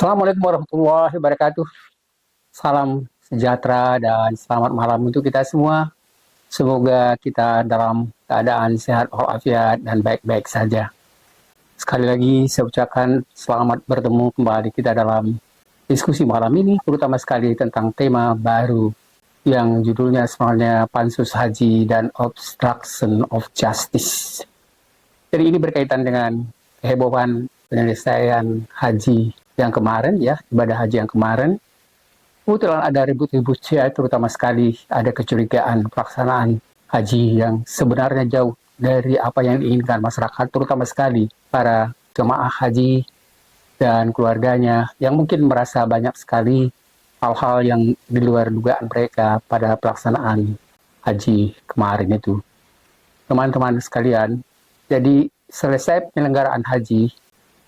Assalamualaikum warahmatullahi wabarakatuh. Salam sejahtera dan selamat malam untuk kita semua. Semoga kita dalam keadaan sehat walafiat dan baik-baik saja. Sekali lagi saya ucapkan selamat bertemu kembali kita dalam diskusi malam ini, terutama sekali tentang tema baru yang judulnya sebenarnya Pansus Haji dan Obstruction of Justice. Jadi ini berkaitan dengan kehebohan penyelesaian haji yang kemarin, ya, ibadah haji yang kemarin. Kebetulan ada ribut-ribut, ya, terutama sekali ada kecurigaan pelaksanaan haji yang sebenarnya jauh dari apa yang diinginkan masyarakat, terutama sekali para jemaah haji dan keluarganya yang mungkin merasa banyak sekali hal-hal yang di luar dugaan mereka pada pelaksanaan haji kemarin itu. Teman-teman sekalian, jadi selesai penyelenggaraan haji,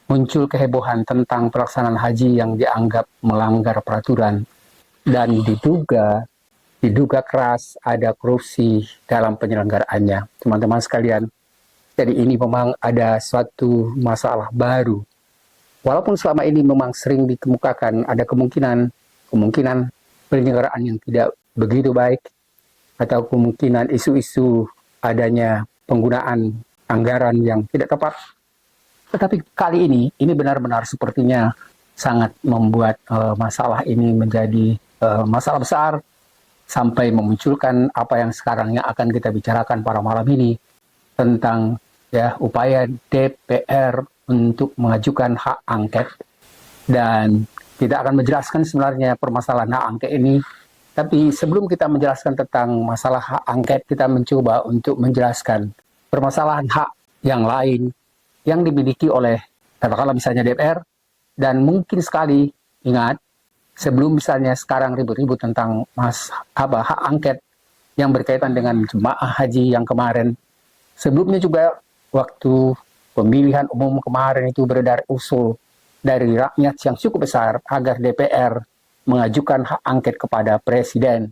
muncul kehebohan tentang pelaksanaan haji yang dianggap melanggar peraturan dan diduga keras ada korupsi dalam penyelenggaraannya. Teman-teman sekalian, jadi ini memang ada suatu masalah baru. Walaupun selama ini memang sering dikemukakan ada kemungkinan penyelenggaraan yang tidak begitu baik atau kemungkinan isu-isu adanya penggunaan anggaran yang tidak tepat. Tetapi kali ini benar-benar sepertinya sangat membuat masalah ini menjadi masalah besar sampai memunculkan apa yang sekarang yang akan kita bicarakan pada malam ini tentang ya upaya DPR untuk mengajukan hak angket. Dan tidak akan menjelaskan sebenarnya permasalahan hak angket ini, tapi sebelum kita menjelaskan tentang masalah hak angket, kita mencoba untuk menjelaskan permasalahan hak yang lain yang dimiliki oleh katakanlah misalnya DPR. Dan mungkin sekali ingat, sebelum misalnya sekarang ribut-ribut tentang hak angket yang berkaitan dengan jemaah haji yang kemarin, sebelumnya juga waktu pemilihan umum kemarin itu beredar usul dari rakyat yang cukup besar agar DPR mengajukan hak angket kepada Presiden.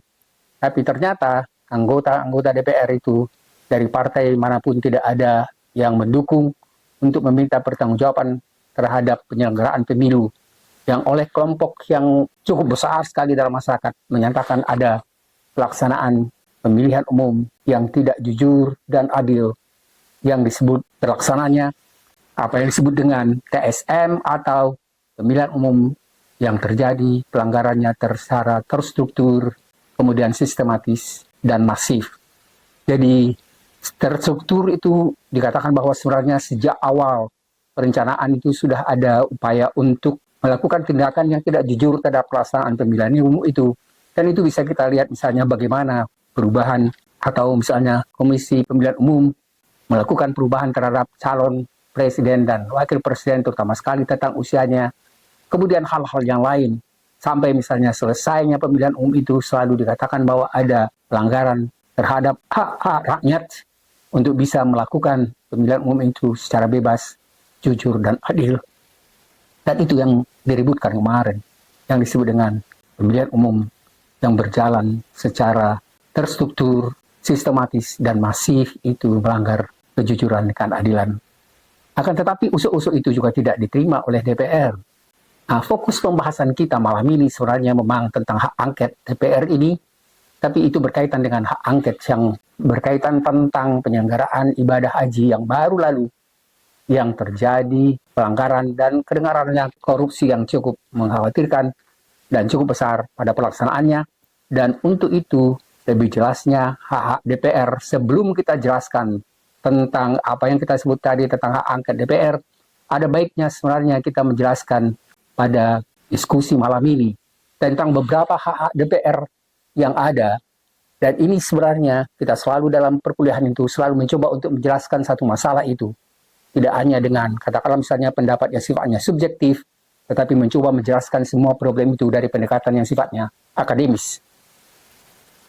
Tapi ternyata anggota DPR itu dari partai manapun tidak ada yang mendukung untuk meminta pertanggungjawaban terhadap penyelenggaraan pemilu yang oleh kelompok yang cukup besar sekali dalam masyarakat menyatakan ada pelaksanaan pemilihan umum yang tidak jujur dan adil, yang disebut terlaksananya apa yang disebut dengan TSM atau pemilihan umum yang terjadi pelanggarannya secara terstruktur, kemudian sistematis dan masif. Jadi terstruktur itu dikatakan bahwa sebenarnya sejak awal perencanaan itu sudah ada upaya untuk melakukan tindakan yang tidak jujur terhadap pelaksanaan pemilihan umum itu. Dan itu bisa kita lihat misalnya bagaimana perubahan atau misalnya Komisi Pemilihan Umum melakukan perubahan terhadap calon presiden dan wakil presiden, terutama sekali tentang usianya. Kemudian hal-hal yang lain, sampai misalnya selesainya pemilihan umum itu selalu dikatakan bahwa ada pelanggaran terhadap hak-hak rakyat untuk bisa melakukan pemilihan umum itu secara bebas, jujur, dan adil. Dan itu yang diributkan kemarin, yang disebut dengan pemilihan umum yang berjalan secara terstruktur, sistematis, dan masif itu melanggar kejujuran dan keadilan. Akan tetapi usul-usul itu juga tidak diterima oleh DPR. Nah, fokus pembahasan kita malam ini sebenarnya memang tentang hak angket DPR ini, tapi itu berkaitan dengan hak angket yang berkaitan tentang penyelenggaraan ibadah haji yang baru lalu, yang terjadi pelanggaran dan kedengarannya korupsi yang cukup mengkhawatirkan dan cukup besar pada pelaksanaannya. Dan untuk itu, lebih jelasnya hak-hak DPR, sebelum kita jelaskan tentang apa yang kita sebut tadi tentang hak angket DPR, ada baiknya sebenarnya kita menjelaskan pada diskusi malam ini tentang beberapa hak-hak DPR yang ada. Dan ini sebenarnya kita selalu dalam perkuliahan itu selalu mencoba untuk menjelaskan satu masalah itu. Tidak hanya dengan katakanlah misalnya pendapat yang sifatnya subjektif, tetapi mencoba menjelaskan semua problem itu dari pendekatan yang sifatnya akademis.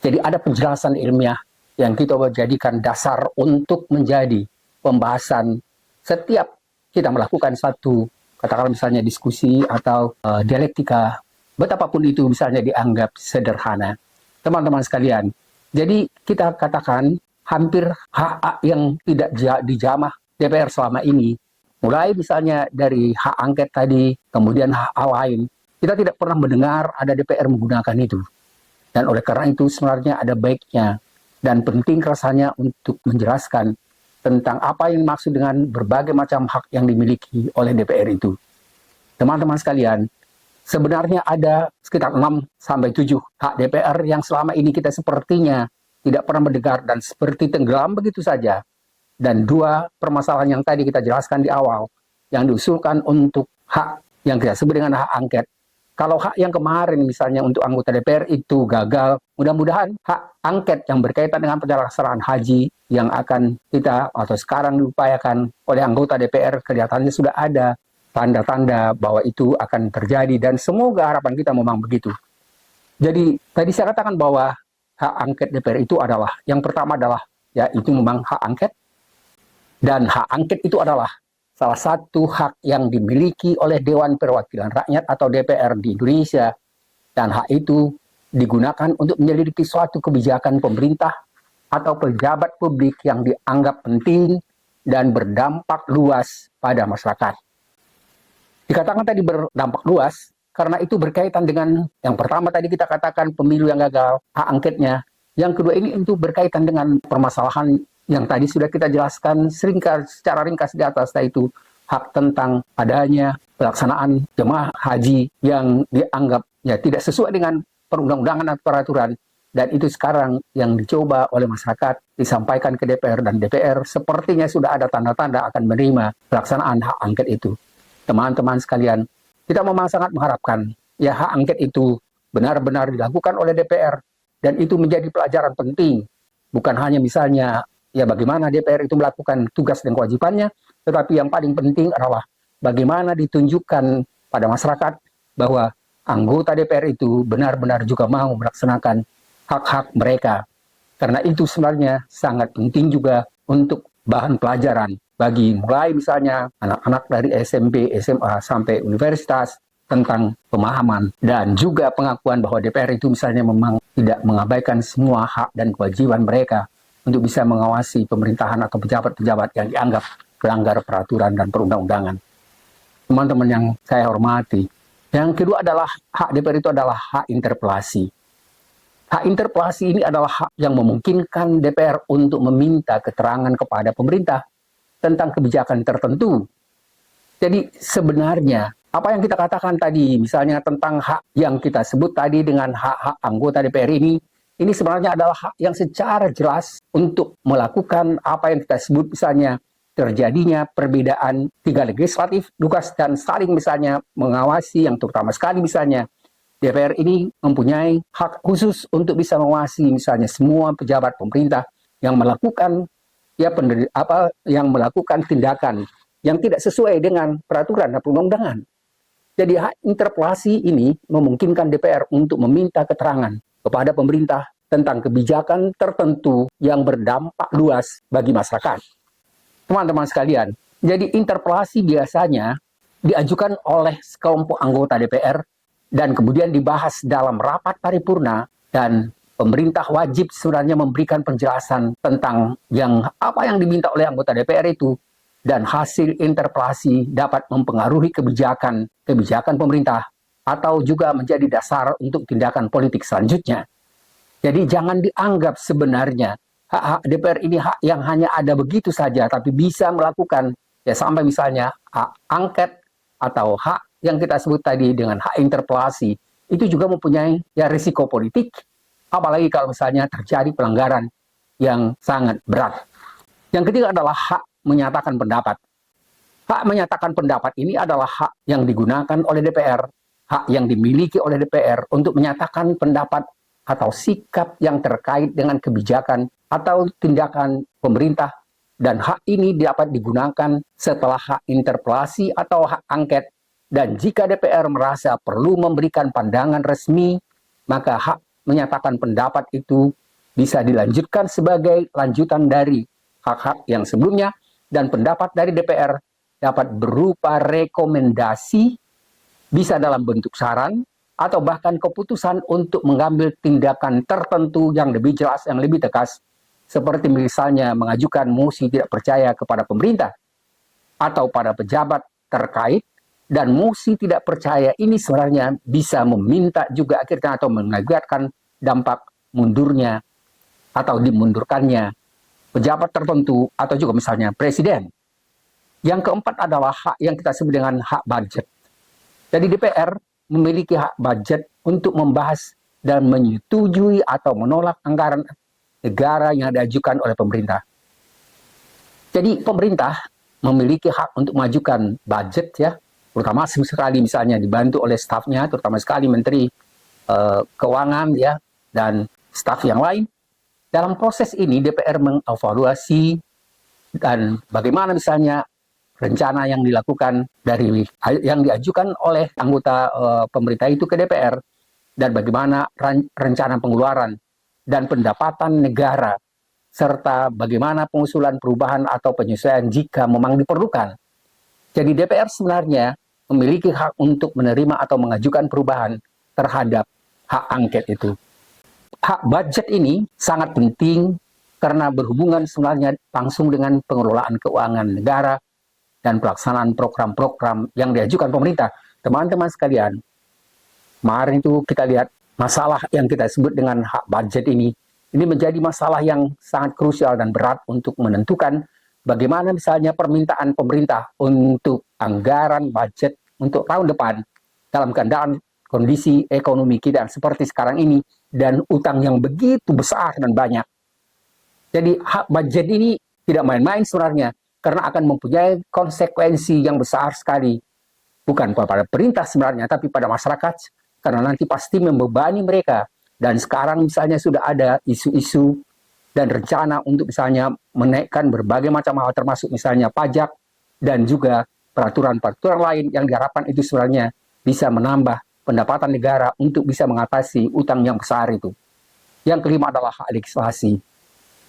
Jadi ada penjelasan ilmiah yang kita jadikan dasar untuk menjadi pembahasan setiap kita melakukan satu katakanlah misalnya diskusi atau dialektika, betapapun itu misalnya dianggap sederhana. Teman-teman sekalian, jadi kita katakan hampir hak yang tidak dijamah DPR selama ini Mulai misalnya dari hak angket tadi, kemudian hak lain, kita tidak pernah mendengar ada DPR menggunakan itu. Dan oleh karena itu sebenarnya ada baiknya dan penting rasanya untuk menjelaskan tentang apa yang dimaksud dengan berbagai macam hak yang dimiliki oleh DPR itu. Teman-teman sekalian, sebenarnya ada sekitar 6-7 hak DPR yang selama ini kita sepertinya tidak pernah mendengar dan seperti tenggelam begitu saja. Dan 2 permasalahan yang tadi kita jelaskan di awal, yang diusulkan untuk hak yang kita sebut dengan hak angket. Kalau hak yang kemarin misalnya untuk anggota DPR itu gagal, mudah-mudahan hak angket yang berkaitan dengan penyelenggaraan haji yang akan kita atau sekarang diupayakan oleh anggota DPR, kelihatannya sudah ada tanda-tanda bahwa itu akan terjadi dan semoga harapan kita memang begitu. Jadi tadi saya katakan bahwa hak angket DPR itu adalah, yang pertama adalah yaitu memang hak angket, dan hak angket itu adalah salah satu hak yang dimiliki oleh Dewan Perwakilan Rakyat atau DPR di Indonesia, dan hak itu digunakan untuk menyelidiki suatu kebijakan pemerintah atau pejabat publik yang dianggap penting dan berdampak luas pada masyarakat. Dikatakan tadi berdampak luas karena itu berkaitan dengan yang pertama tadi kita katakan pemilu yang gagal, hak angketnya. Yang kedua ini itu berkaitan dengan permasalahan yang tadi sudah kita jelaskan secara ringkas di atas, yaitu hak tentang adanya pelaksanaan jemaah haji yang dianggap tidak sesuai dengan perundang-undangan atau peraturan, dan itu sekarang yang dicoba oleh masyarakat disampaikan ke DPR, dan DPR sepertinya sudah ada tanda-tanda akan menerima pelaksanaan hak angket itu. Teman-teman sekalian, kita memang sangat mengharapkan hak angket itu benar-benar dilakukan oleh DPR, dan itu menjadi pelajaran penting, bukan hanya misalnya bagaimana DPR itu melakukan tugas dan kewajibannya, tetapi yang paling penting adalah bagaimana ditunjukkan pada masyarakat bahwa anggota DPR itu benar-benar juga mau melaksanakan hak-hak mereka. Karena itu sebenarnya sangat penting juga untuk bahan pelajaran bagi mulai misalnya anak-anak dari SMP, SMA, sampai universitas tentang pemahaman dan juga pengakuan bahwa DPR itu misalnya memang tidak mengabaikan semua hak dan kewajiban mereka untuk bisa mengawasi pemerintahan atau pejabat-pejabat yang dianggap melanggar peraturan dan perundang-undangan. Teman-teman yang saya hormati, yang kedua adalah hak DPR itu adalah hak interpelasi. Hak interpelasi ini adalah hak yang memungkinkan DPR untuk meminta keterangan kepada pemerintah tentang kebijakan tertentu. Jadi sebenarnya apa yang kita katakan tadi, misalnya tentang hak yang kita sebut tadi dengan hak-hak anggota DPR ini sebenarnya adalah hak yang secara jelas untuk melakukan apa yang kita sebut misalnya terjadinya perbedaan tiga legislatif, tugas dan saling misalnya mengawasi, yang terutama sekali misalnya DPR ini mempunyai hak khusus untuk bisa mengawasi misalnya semua pejabat pemerintah yang melakukan yang melakukan tindakan yang tidak sesuai dengan peraturan dan perundang-undangan. Jadi hak interpelasi ini memungkinkan DPR untuk meminta keterangan kepada pemerintah tentang kebijakan tertentu yang berdampak luas bagi masyarakat. Teman-teman sekalian, jadi interpelasi biasanya diajukan oleh sekelompok anggota DPR dan kemudian dibahas dalam rapat paripurna, dan pemerintah wajib sebenarnya memberikan penjelasan tentang apa yang diminta oleh anggota DPR itu, dan hasil interpelasi dapat mempengaruhi kebijakan pemerintah atau juga menjadi dasar untuk tindakan politik selanjutnya. Jadi jangan dianggap sebenarnya hak DPR ini hak yang hanya ada begitu saja, tapi bisa melakukan sampai misalnya hak angket atau hak yang kita sebut tadi dengan hak interpelasi itu juga mempunyai risiko politik, apalagi kalau misalnya terjadi pelanggaran yang sangat berat. Yang ketiga adalah hak menyatakan pendapat. Hak menyatakan pendapat ini adalah hak yang digunakan oleh DPR, hak yang dimiliki oleh DPR untuk menyatakan pendapat atau sikap yang terkait dengan kebijakan atau tindakan pemerintah, dan hak ini dapat digunakan setelah hak interpelasi atau hak angket, dan jika DPR merasa perlu memberikan pandangan resmi, maka hak menyatakan pendapat itu bisa dilanjutkan sebagai lanjutan dari hak-hak yang sebelumnya, dan pendapat dari DPR dapat berupa rekomendasi, bisa dalam bentuk saran, atau bahkan keputusan untuk mengambil tindakan tertentu yang lebih jelas, yang lebih tegas, seperti misalnya mengajukan mosi tidak percaya kepada pemerintah, atau pada pejabat terkait, dan mosi tidak percaya ini sebenarnya bisa meminta juga akhirnya atau mengakibatkan dampak mundurnya atau dimundurkannya pejabat tertentu atau juga misalnya presiden. Yang keempat adalah hak yang kita sebut dengan hak budget. Jadi DPR memiliki hak budget untuk membahas dan menyetujui atau menolak anggaran negara yang diajukan oleh pemerintah. Jadi pemerintah memiliki hak untuk mengajukan budget ya, terutama sekali misalnya dibantu oleh stafnya, terutama sekali Menteri Keuangan ya dan staf yang lain. Dalam proses ini DPR mengevaluasi dan bagaimana misalnya rencana yang dilakukan dari yang diajukan oleh anggota pemerintah itu ke DPR dan bagaimana rencana pengeluaran dan pendapatan negara serta bagaimana pengusulan perubahan atau penyesuaian jika memang diperlukan. Jadi DPR sebenarnya memiliki hak untuk menerima atau mengajukan perubahan terhadap hak angket itu. Hak budget ini sangat penting karena berhubungan sebenarnya langsung dengan pengelolaan keuangan negara dan pelaksanaan program-program yang diajukan pemerintah. Teman-teman sekalian, kemarin itu kita lihat masalah yang kita sebut dengan hak budget ini menjadi masalah yang sangat krusial dan berat untuk menentukan bagaimana misalnya permintaan pemerintah untuk anggaran budget untuk tahun depan dalam keadaan kondisi ekonomi kita seperti sekarang ini dan utang yang begitu besar dan banyak. Jadi hak budget ini tidak main-main sebenarnya karena akan mempunyai konsekuensi yang besar sekali. Bukan pada perintah sebenarnya, tapi pada masyarakat, karena nanti pasti membebani mereka. Dan sekarang misalnya sudah ada isu-isu dan rencana untuk misalnya menaikkan berbagai macam hal, termasuk misalnya pajak dan juga peraturan-peraturan lain yang diharapkan itu sebenarnya bisa menambah pendapatan negara untuk bisa mengatasi utang yang besar itu. Yang kelima adalah hak legislasi.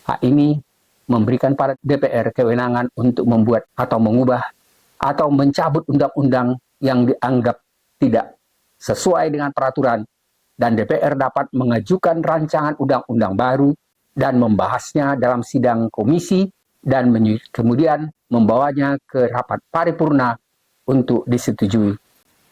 Hak ini memberikan pada DPR kewenangan untuk membuat atau mengubah atau mencabut undang-undang yang dianggap tidak sesuai dengan peraturan, dan DPR dapat mengajukan rancangan undang-undang baru dan membahasnya dalam sidang komisi dan kemudian membawanya ke rapat paripurna untuk disetujui.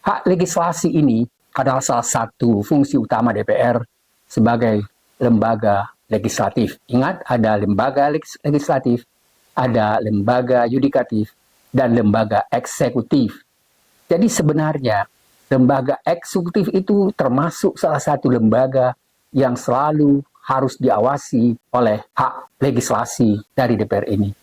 Hak legislasi ini adalah salah satu fungsi utama DPR sebagai lembaga legislatif. Ingat, ada lembaga legislatif, ada lembaga yudikatif, dan lembaga eksekutif. Jadi sebenarnya lembaga eksekutif itu termasuk salah satu lembaga yang selalu harus diawasi oleh hak legislasi dari DPR ini.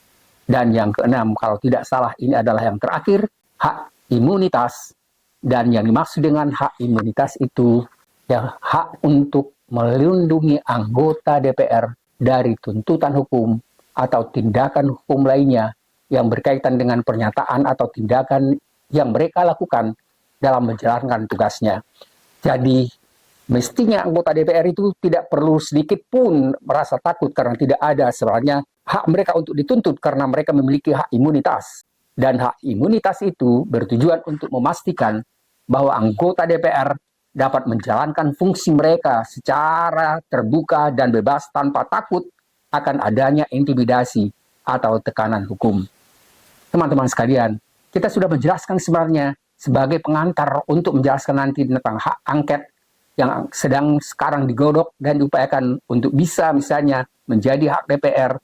Dan yang keenam, kalau tidak salah ini adalah yang terakhir, hak imunitas. Dan yang dimaksud dengan hak imunitas itu ya hak untuk melindungi anggota DPR dari tuntutan hukum atau tindakan hukum lainnya yang berkaitan dengan pernyataan atau tindakan yang mereka lakukan dalam menjalankan tugasnya. Jadi, mestinya anggota DPR itu tidak perlu sedikit pun merasa takut karena tidak ada sebenarnya hak mereka untuk dituntut karena mereka memiliki hak imunitas. Dan hak imunitas itu bertujuan untuk memastikan bahwa anggota DPR dapat menjalankan fungsi mereka secara terbuka dan bebas tanpa takut akan adanya intimidasi atau tekanan hukum. Teman-teman sekalian, kita sudah menjelaskan sebenarnya sebagai pengantar untuk menjelaskan nanti tentang hak angket yang sedang sekarang digodok dan diupayakan untuk bisa misalnya menjadi hak DPR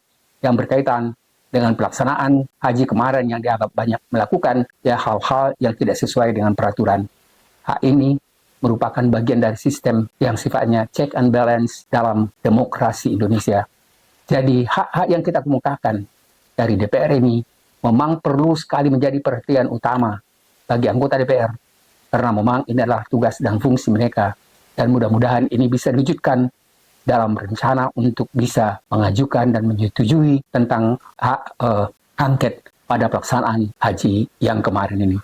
yang berkaitan dengan pelaksanaan haji kemarin yang dianggap banyak melakukan ya hal-hal yang tidak sesuai dengan peraturan. Hak ini merupakan bagian dari sistem yang sifatnya check and balance dalam demokrasi Indonesia. Jadi hak-hak yang kita kemukakan dari DPR ini memang perlu sekali menjadi perhatian utama bagi anggota DPR karena memang ini adalah tugas dan fungsi mereka, dan mudah-mudahan ini bisa diwujudkan dalam rencana untuk bisa mengajukan dan menyetujui tentang hak angket pada pelaksanaan haji yang kemarin ini.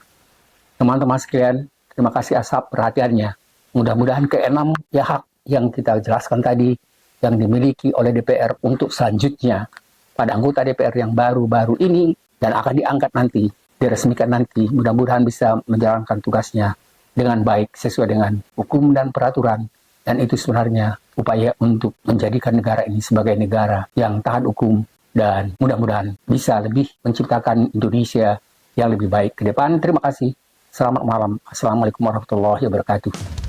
Teman-teman sekalian, terima kasih atas perhatiannya. Mudah-mudahan keenam ya hak yang kita jelaskan tadi yang dimiliki oleh DPR untuk selanjutnya pada anggota DPR yang baru-baru ini dan akan diangkat nanti, diresmikan nanti, mudah-mudahan bisa menjalankan tugasnya dengan baik sesuai dengan hukum dan peraturan. Dan itu sebenarnya upaya untuk menjadikan negara ini sebagai negara yang taat hukum dan mudah-mudahan bisa lebih menciptakan Indonesia yang lebih baik ke depan. Terima kasih. Selamat malam. Assalamualaikum warahmatullahi wabarakatuh.